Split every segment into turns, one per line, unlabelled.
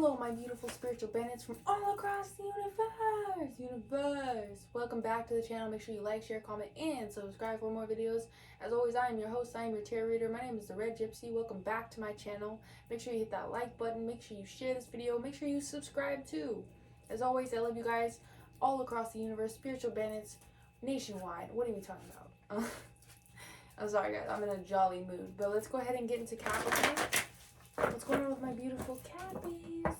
Hello, my beautiful spiritual bandits from all across the universe. Welcome back to the channel. Make sure you like, share, comment, and subscribe for more videos. As always, I am your host. I am your tarot reader. My name is the Red Gypsy. Welcome back to my channel. Make sure you hit that like button. Make sure you share this video. Make sure you subscribe too. As always, I love you guys all across the universe. Spiritual bandits nationwide. What are we talking about? I'm sorry, guys. I'm in a jolly mood. But let's go ahead and get into Capricorn. What's going on with my beautiful Cappies?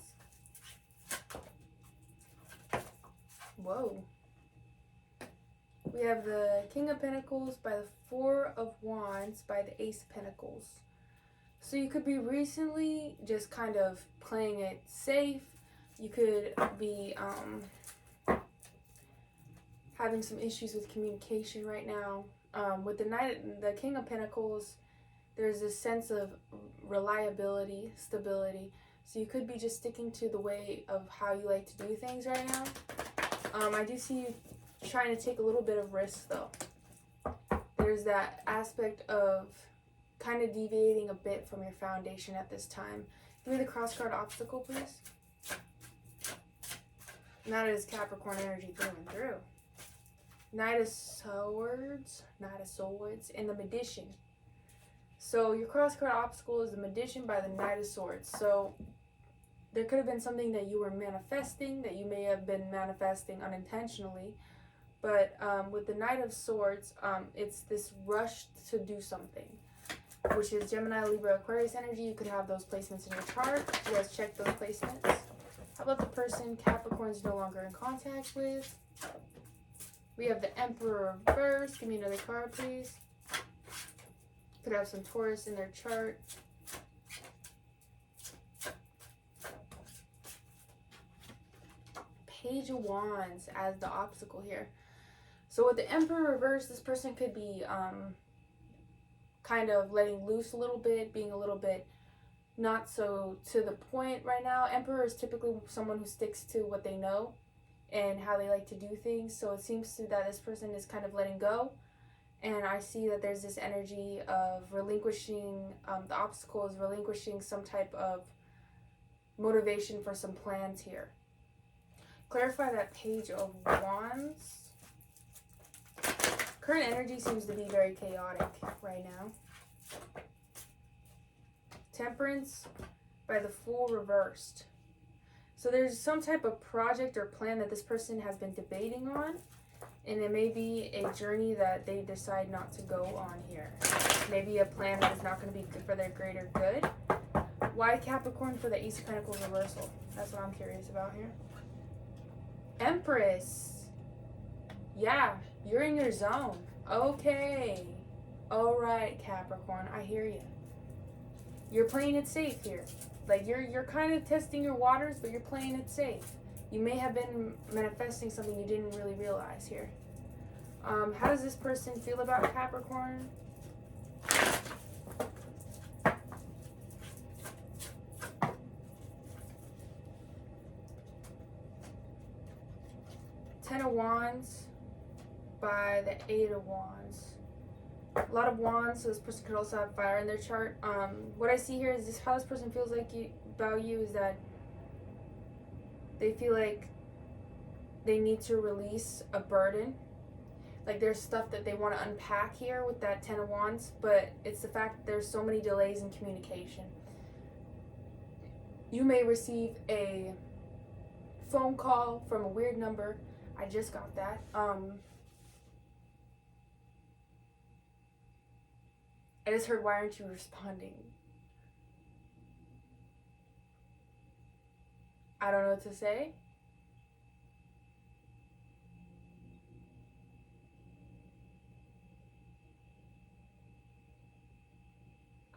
Whoa. We have the King of Pentacles by the Four of Wands by the Ace of Pentacles. So you could be recently just kind of playing it safe. You could be having some issues with communication right now. With the King of Pentacles, there's this sense of reliability, stability. So you could be just sticking to the way of how you like to do things right now. I do see you trying to take a little bit of risk though. There's that aspect of kind of deviating a bit from your foundation at this time. Give me the cross card obstacle, please. And that is Capricorn energy through and through. Knight of Swords, and the Magician. So your cross card obstacle is the Magician by the Knight of Swords. So there could have been something that you were manifesting, that you may have been manifesting unintentionally. But with the Knight of Swords, it's this rush to do something, which is Gemini, Libra, Aquarius energy. You could have those placements in your chart. You guys check those placements. How about the person Capricorn's no longer in contact with? We have the Emperor reverse. Give me another card, please. Could have some Taurus in their chart. Page of Wands as the obstacle here. So with the Emperor reverse, this person could be kind of letting loose a little bit, being a little bit not so to the point right now. Emperor is typically someone who sticks to what they know and how they like to do things. So it seems that this person is kind of letting go. And I see that there's this energy of relinquishing, the obstacle is relinquishing some type of motivation for some plans here. Clarify that Page of Wands. Current energy seems to be very chaotic right now. Temperance by the Fool reversed. So there's some type of project or plan that this person has been debating on. And it may be a journey that they decide not to go on here. Maybe a plan that is not going to be good for their greater good. Why Capricorn for the Ace of Pentacles reversal? That's what I'm curious about here. Empress. Yeah, you're in your zone. Okay. Alright, Capricorn, I hear you. You're playing it safe here. Like, you're kind of testing your waters, but you're playing it safe. You may have been manifesting something you didn't really realize here. How does this person feel about Capricorn? Ten of Wands by the Eight of Wands. A lot of wands, so this person could also have fire in their chart. What I see here is this: how this person feels about you is that they feel like they need to release a burden. Like there's stuff that they want to unpack here with that Ten of Wands, but it's the fact that there's so many delays in communication. You may receive a phone call from a weird number. I just got that. I just heard, why aren't you responding? I don't know what to say.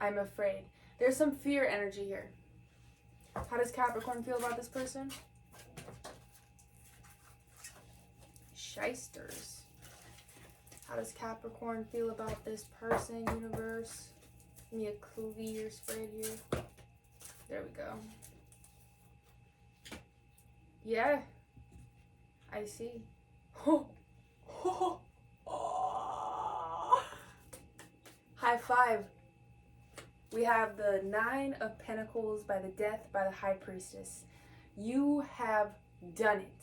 I'm afraid. There's some fear energy here. How does Capricorn feel about this person? Shysters. How does Capricorn feel about this person, universe? Give me a clear spread here. There we go. Yeah. I see. High five. We have the Nine of Pentacles by the Death by the High Priestess. You have done it.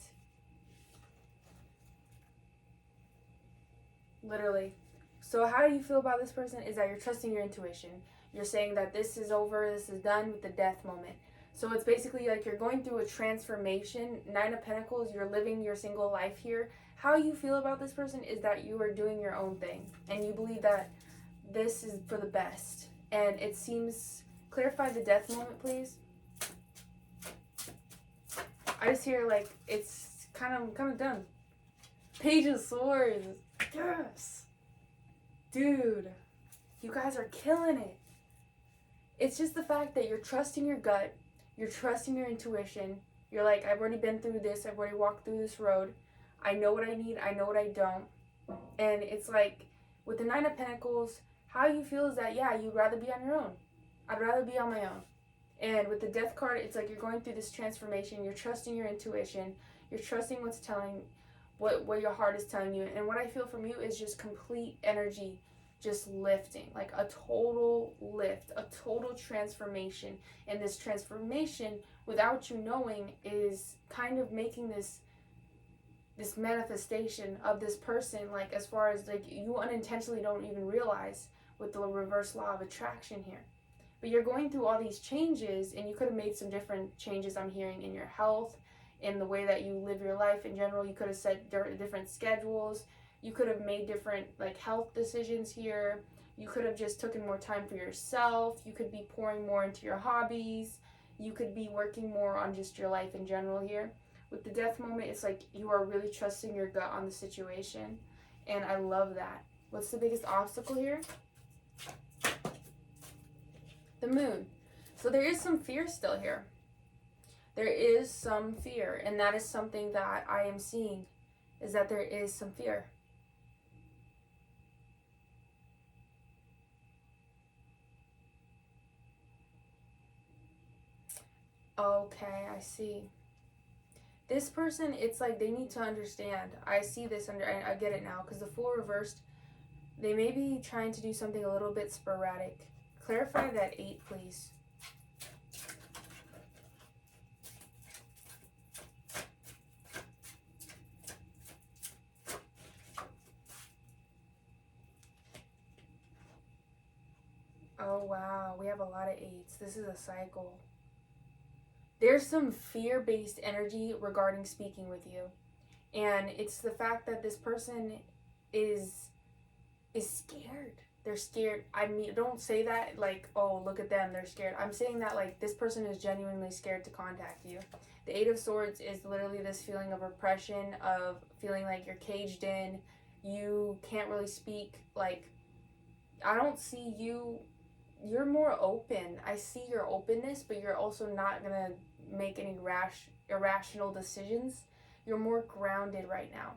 Literally. So how do you feel about this person is that you're trusting your intuition. You're saying that this is over, this is done with the death moment. So it's basically like you're going through a transformation. Nine of Pentacles, you're living your single life here. How you feel about this person is that you are doing your own thing. And you believe that this is for the best. And it seems, clarify the death moment, please. I just hear like it's kind of done. Page of Swords. Yes. Dude, you guys are killing it. It's just the fact that you're trusting your gut. You're trusting your intuition. You're like, I've already been through this. I've already walked through this road. I know what I need. I know what I don't. And it's like, with the Nine of Pentacles, how you feel is that, yeah, you'd rather be on your own. I'd rather be on my own. And with the Death card, it's like you're going through this transformation. You're trusting your intuition. You're trusting what's telling, what your heart is telling you. And what I feel from you is just complete energy, just lifting, like a total lift, a total transformation. And this transformation, without you knowing, is kind of making this manifestation of this person, like as far as like you unintentionally don't even realize with the reverse law of attraction here. But you're going through all these changes, and you could have made some different changes, I'm hearing, in your health, in the way that you live your life in general. You could have set different schedules. You could have made different like health decisions here. You could have just taken more time for yourself. You could be pouring more into your hobbies. You could be working more on just your life in general here. With the death moment, it's like you are really trusting your gut on the situation. And I love that. What's the biggest obstacle here? The moon. So there is some fear still here. There is some fear. And that is something that I am seeing, is that there is some fear. Okay, I see. This person, it's like they need to understand. I see this I get it now, because the Fool reversed, they may be trying to do something a little bit sporadic. Clarify that 8, please. Oh wow, we have a lot of 8s. This is a cycle. There's some fear-based energy regarding speaking with you. And it's the fact that this person is scared. They're scared. I mean, don't say that like, oh, look at them, they're scared. I'm saying that like this person is genuinely scared to contact you. The 8 of Swords is literally this feeling of oppression, of feeling like you're caged in. You can't really speak. Like, I don't see you. You're more open. I see your openness, but you're also not going to make any irrational decisions. You're more grounded right now.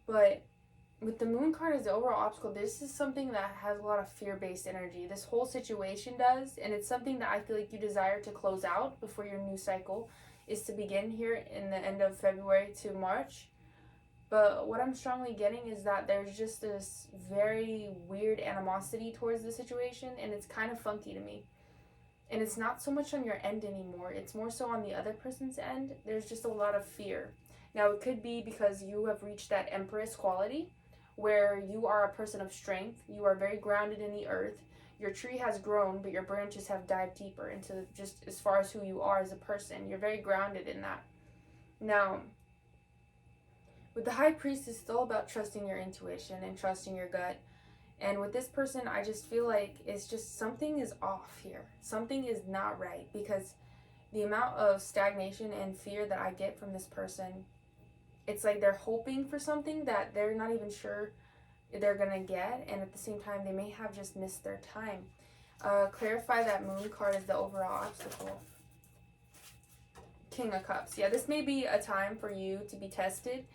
But with the Moon card as the overall obstacle, this is something that has a lot of fear-based energy. This whole situation does, and it's something that I feel like you desire to close out before your new cycle is to begin here in the end of February to March. But what I'm strongly getting is that there's just this very weird animosity towards the situation, and it's kind of funky to me. And it's not so much on your end anymore. It's more so on the other person's end. There's just a lot of fear. Now, it could be because you have reached that Empress quality, where you are a person of strength. You are very grounded in the earth. Your tree has grown, but your branches have dived deeper into just as far as who you are as a person. You're very grounded in that. Now, with the High Priest, it's still about trusting your intuition and trusting your gut. And with this person, I just feel like it's just something is off here. Something is not right, because the amount of stagnation and fear that I get from this person, it's like they're hoping for something that they're not even sure they're going to get. And at the same time, they may have just missed their time. Clarify that Moon card as the overall obstacle. King of Cups. Yeah, this may be a time for you to be tested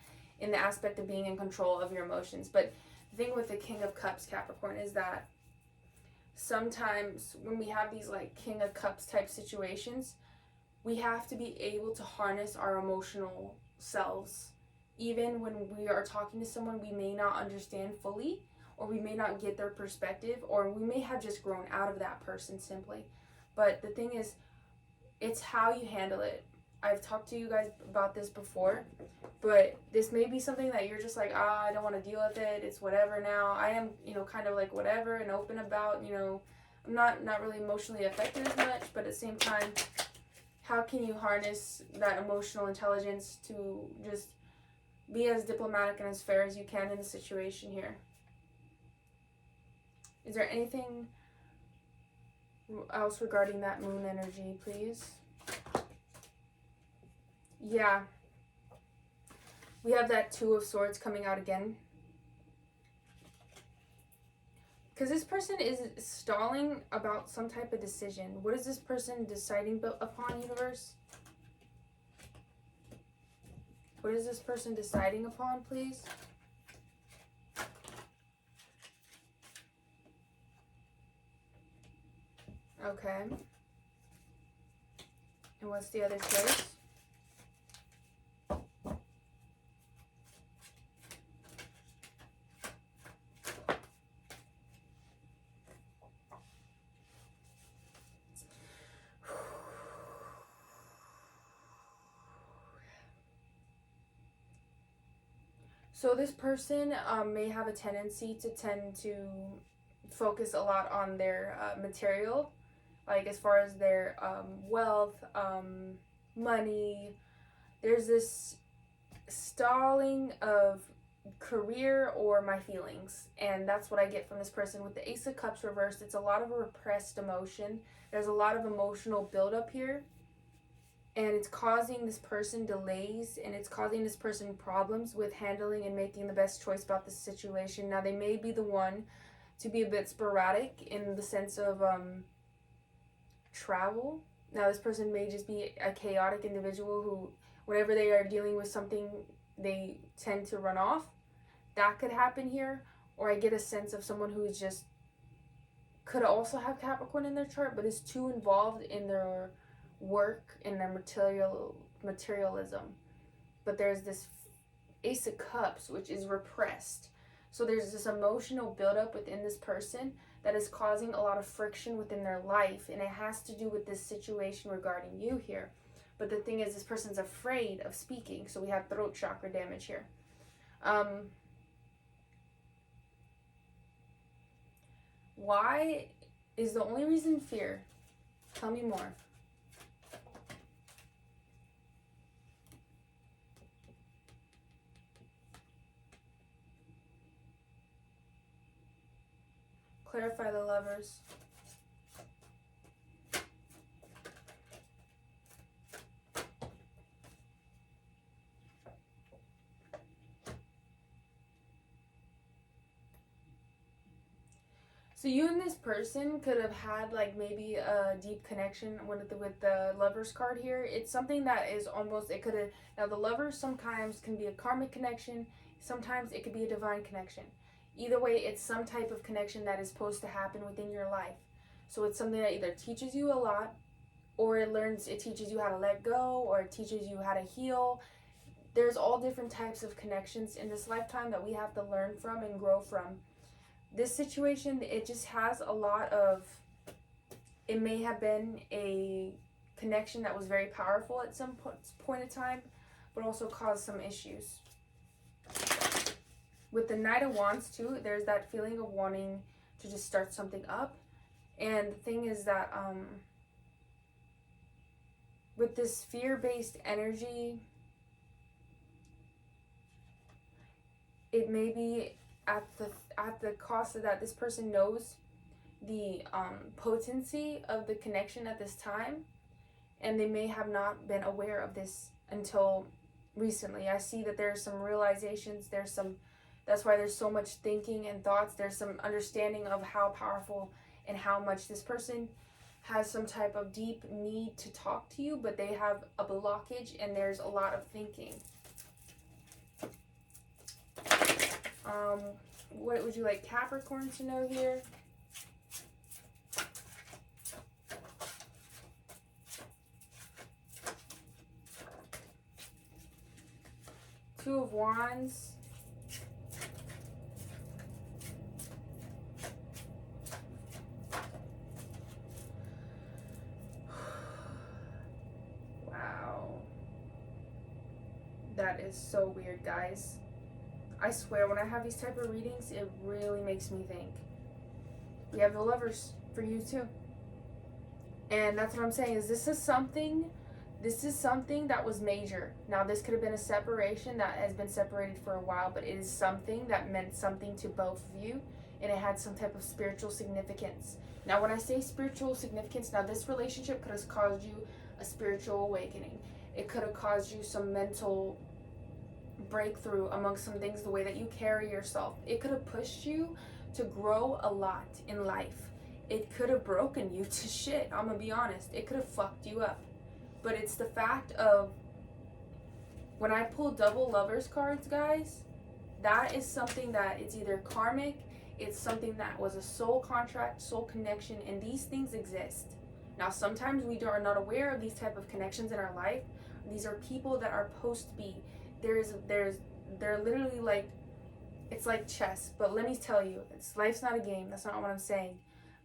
in the aspect of being in control of your emotions. But the thing with the King of Cups, Capricorn, is that sometimes when we have these like King of Cups type situations, we have to be able to harness our emotional selves. Even when we are talking to someone we may not understand fully, or we may not get their perspective, or we may have just grown out of that person simply. But the thing is, it's how you handle it. I've talked to you guys about this before, but this may be something that you're just like, I don't want to deal with it. It's whatever now. I am, kind of like whatever and open about, I'm not really emotionally affected as much, but at the same time, how can you harness that emotional intelligence to just be as diplomatic and as fair as you can in the situation here? Is there anything else regarding that moon energy, please? Yeah. We have that Two of Swords coming out again. Because this person is stalling about some type of decision. What is this person deciding upon, universe? What is this person deciding upon, please? Okay. And what's the other choice? So this person may have a tendency to tend to focus a lot on their material, like as far as their wealth, money. There's this stalling of career or my feelings, and that's what I get from this person. With the Ace of Cups reversed, it's a lot of a repressed emotion. There's a lot of emotional buildup here, and it's causing this person delays, and it's causing this person problems with handling and making the best choice about the situation. Now, they may be the one to be a bit sporadic in the sense of travel. Now, this person may just be a chaotic individual who, whenever they are dealing with something, they tend to run off. That could happen here. Or I get a sense of someone who is just, could also have Capricorn in their chart, but is too involved in their work and their materialism. But there's this Ace of Cups, which is repressed. So there's this emotional buildup within this person that is causing a lot of friction within their life, and it has to do with this situation regarding you here. But the thing is, this person's afraid of speaking, so we have throat chakra damage here. Why is the only reason fear? Tell me more. Clarify the Lovers. So you and this person could have had like maybe a deep connection with the Lovers card here. It's something that is almost, it could have, now the Lovers sometimes can be a karmic connection, sometimes it could be a divine connection. Either way, it's some type of connection that is supposed to happen within your life. So it's something that either teaches you a lot, or it teaches you how to let go, or it teaches you how to heal. There's all different types of connections in this lifetime that we have to learn from and grow from. This situation, it just has a lot of, it may have been a connection that was very powerful at some point in time, but also caused some issues. With the Knight of Wands too, there's that feeling of wanting to just start something up. And the thing is that with this fear-based energy, it may be at the cost of that this person knows the potency of the connection at this time, and they may have not been aware of this until recently. I see that there's some realizations, that's why there's so much thinking and thoughts. There's some understanding of how powerful and how much this person has some type of deep need to talk to you, but they have a blockage and there's a lot of thinking. What would you like Capricorn to know here? Two of Wands. That is so weird, guys. I swear, when I have these type of readings, it really makes me think. We have the Lovers for you too. And that's what I'm saying, is this is something that was major. Now, this could have been a separation that has been separated for a while, but it is something that meant something to both of you, and it had some type of spiritual significance. Now, when I say spiritual significance, now this relationship could have caused you a spiritual awakening. It could have caused you some mental breakthrough amongst some things, the way that you carry yourself. It could have pushed you to grow a lot in life. It could have broken you to shit. I'm gonna be honest. It could have fucked you up. But it's the fact of, when I pull double Lovers cards, guys, that is something that it's either karmic, it's something that was a soul contract, soul connection, and these things exist. Now, sometimes we are not aware of these type of connections in our life. These are people that are supposed to be. They're literally like, it's like chess. But let me tell you, life's not a game. That's not what I'm saying.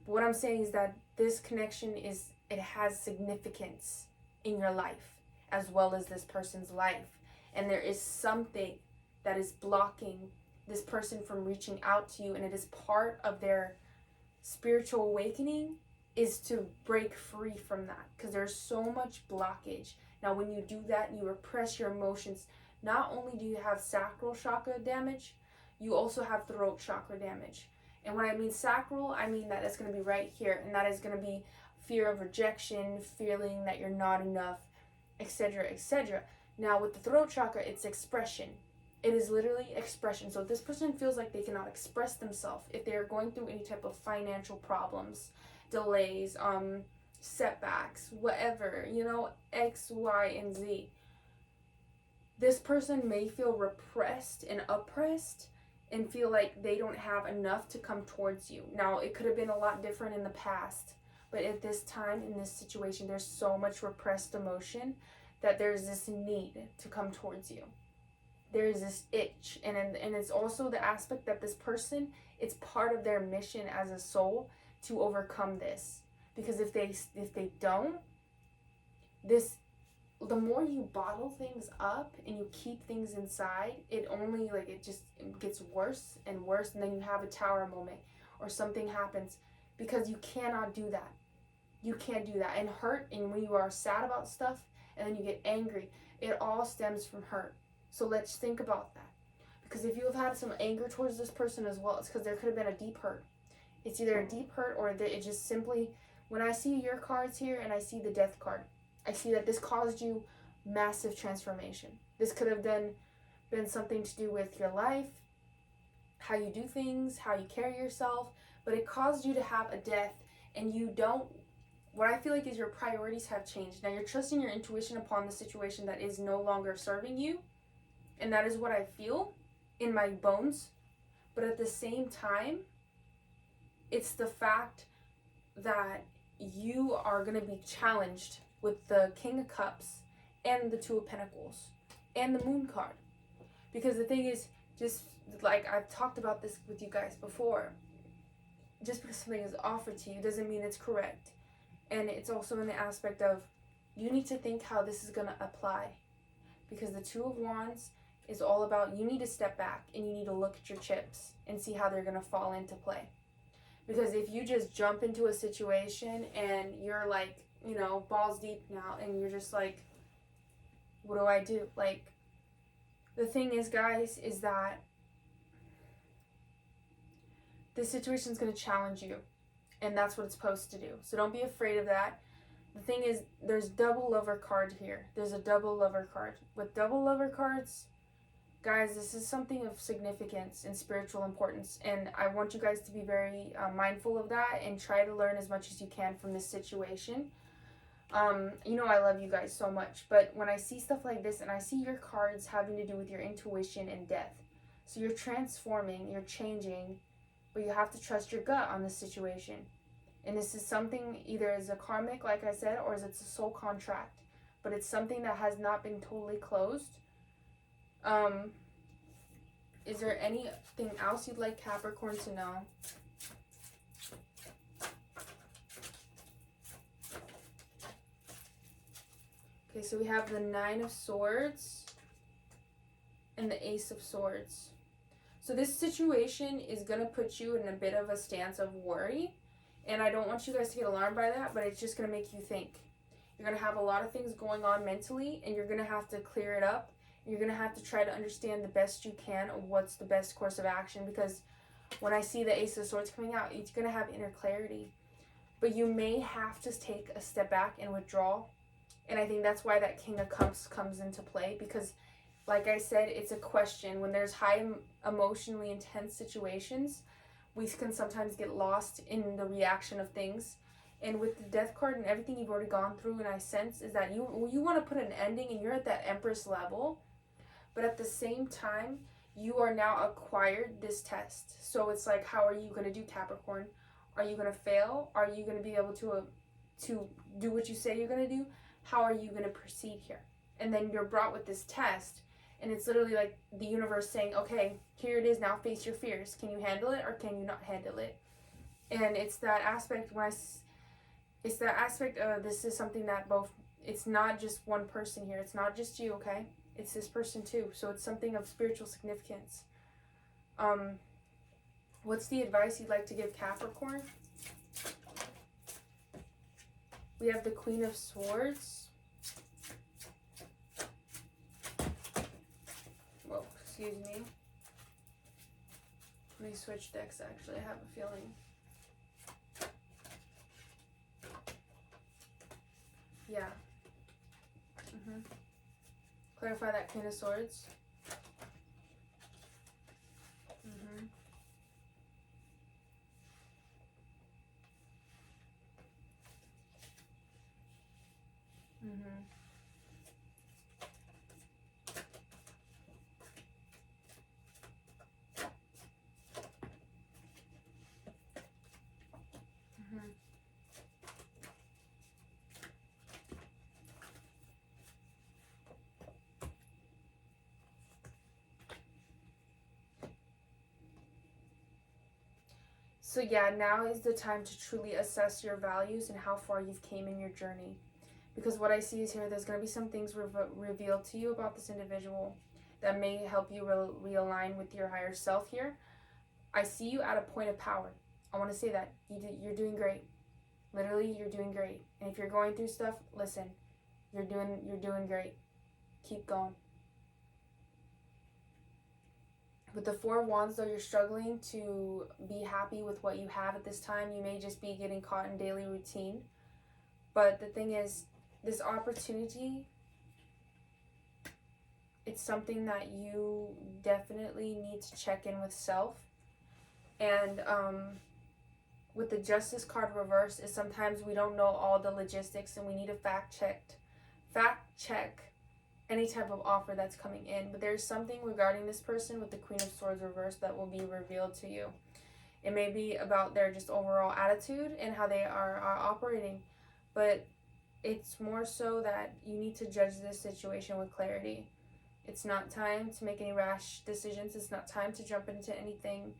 But what I'm saying is that this connection it has significance in your life, as well as this person's life. And there is something that is blocking this person from reaching out to you, and it is part of their spiritual awakening, is to break free from that, because there's so much blockage. Now, when you do that, you repress your emotions. Not only do you have sacral chakra damage, you also have throat chakra damage. And when I mean sacral, I mean that it's going to be right here, and that is going to be fear of rejection, feeling that you're not enough, etc., etc. Now, with the throat chakra, it's expression. It is literally expression. So if this person feels like they cannot express themselves, if they are going through any type of financial problems, delays, setbacks, whatever, X, Y, and Z, this person may feel repressed and oppressed and feel like they don't have enough to come towards you. Now, it could have been a lot different in the past, but at this time, in this situation, there's so much repressed emotion that there's this need to come towards you. There's this itch, and it's also the aspect that this person, it's part of their mission as a soul to overcome this. Because if they don't, the more you bottle things up and you keep things inside, it just gets worse and worse, and then you have a tower moment or something happens, because you cannot do that. You can't do that. And hurt, and when you are sad about stuff and then you get angry, it all stems from hurt. So let's think about that. Because if you have had some anger towards this person as well, it's because there could have been a deep hurt. It's either a deep hurt, or it just simply, when I see your cards here and I see the Death card, I see that this caused you massive transformation. This could have been something to do with your life, how you do things, how you carry yourself, but it caused you to have a death, and what I feel like is your priorities have changed. Now, you're trusting your intuition upon the situation that is no longer serving you, and that is what I feel in my bones. But at the same time, it's the fact that you are going to be challenged with the King of Cups and the Two of Pentacles and the Moon card. Because the thing is, just like I've talked about this with you guys before, just because something is offered to you doesn't mean it's correct. And it's also in the aspect of, you need to think how this is going to apply. Because the Two of Wands is all about, you need to step back and you need to look at your chips and see how they're going to fall into play. Because if you just jump into a situation and you're like, balls deep now, and you're just like, what do I do? Like, the thing is, guys, is that this situation is going to challenge you, and that's what it's supposed to do. So don't be afraid of that. The thing is, there's double Lover card here. There's a double Lover card. With double Lover cards, guys, this is something of significance and spiritual importance, and I want you guys to be very mindful of that and try to learn as much as you can from this situation. I love you guys so much, but when I see stuff like this and I see your cards having to do with your intuition and death, so you're transforming, you're changing, but you have to trust your gut on this situation. And this is something either as a karmic, like I said, or as it's a soul contract, but it's something that has not been totally closed. Is there anything else you'd like Capricorn to know? Okay, so we have the Nine of Swords, and the Ace of Swords. So this situation is going to put you in a bit of a stance of worry. And I don't want you guys to get alarmed by that, but it's just going to make you think. You're going to have a lot of things going on mentally, and you're going to have to clear it up. You're going to have to try to understand the best you can of what's the best course of action, because when I see the Ace of Swords coming out, it's going to have inner clarity. But you may have to take a step back and withdraw. And I think that's why that King of Cups comes into play, because like I said, it's a question. When there's high emotionally intense situations, we can sometimes get lost in the reaction of things. And with the Death card and everything you've already gone through, and I sense is that you want to put an ending, and you're at that Empress level. But at the same time, you are now acquired this test. So it's like, how are you going to do, Capricorn? Are you going to fail? Are you going to be able to do what you say you're going to do? How are you going to proceed here? And then you're brought with this test. And it's literally like the universe saying, okay, here it is, now face your fears. Can you handle it, or can you not handle it? And it's that aspect it's that aspect of this is something that it's not just one person here. It's not just you, okay? It's this person too. So it's something of spiritual significance. What's the advice you'd like to give Capricorn? We have the Queen of Swords. Excuse me. Let me switch decks, actually. I have a feeling. Yeah. Clarify that Queen of Swords. So yeah, now is the time to truly assess your values and how far you've came in your journey. Because what I see is here, there's going to be some things revealed to you about this individual that may help you realign with your higher self here. I see you at a point of power. I want to say that. You're doing great. Literally, you're doing great. And if you're going through stuff, listen, you're doing great. Keep going. With the Four of Wands, though, you're struggling to be happy with what you have at this time. You may just be getting caught in daily routine. But the thing is, this opportunity, it's something that you definitely need to check in with self. And with the Justice card reversed, is sometimes we don't know all the logistics, and we need to fact check any type of offer that's coming in. But there's something regarding this person with the Queen of Swords reversed that will be revealed to you. It may be about their just overall attitude and how they are operating, but it's more so that you need to judge this situation with clarity. It's not time to make any rash decisions. It's not time to jump into anything.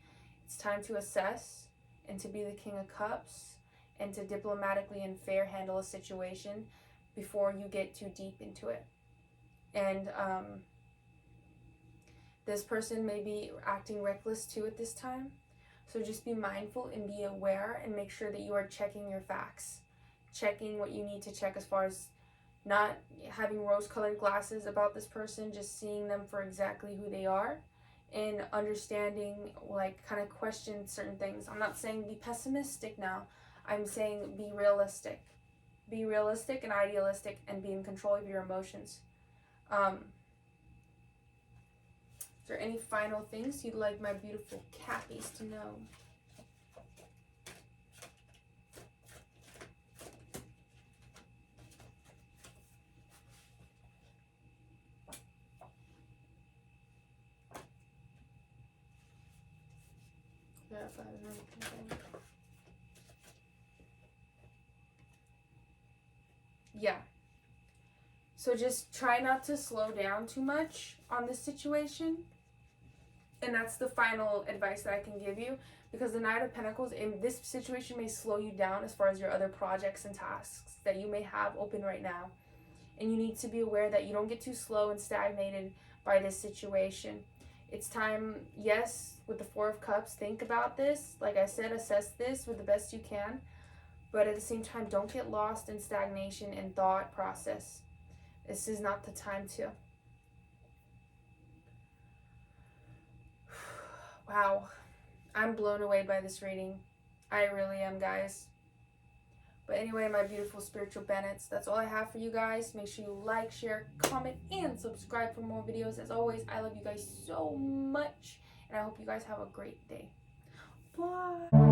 It's time to assess and to be the King of Cups and to diplomatically and fair handle a situation before you get too deep into it. And this person may be acting reckless too at this time. So just be mindful and be aware, and make sure that you are checking your facts. Checking what you need to check as far as not having rose-colored glasses about this person, just seeing them for exactly who they are, and understanding, like, kind of question certain things. I'm not saying be pessimistic now. I'm saying be realistic. Be realistic and idealistic, and be in control of your emotions. Is there any final things you'd like my beautiful Cappies to know? Yeah. So just try not to slow down too much on this situation. And that's the final advice that I can give you, because the Knight of Pentacles in this situation may slow you down as far as your other projects and tasks that you may have open right now. And you need to be aware that you don't get too slow and stagnated by this situation. It's time, yes, with the Four of Cups, think about this. Like I said, assess this with the best you can. But at the same time, don't get lost in stagnation and thought process. This is not the time to. Wow. I'm blown away by this reading. I really am, guys. But anyway, my beautiful spiritual Bennetts, that's all I have for you guys. Make sure you like, share, comment, and subscribe for more videos. As always, I love you guys so much. And I hope you guys have a great day. Bye.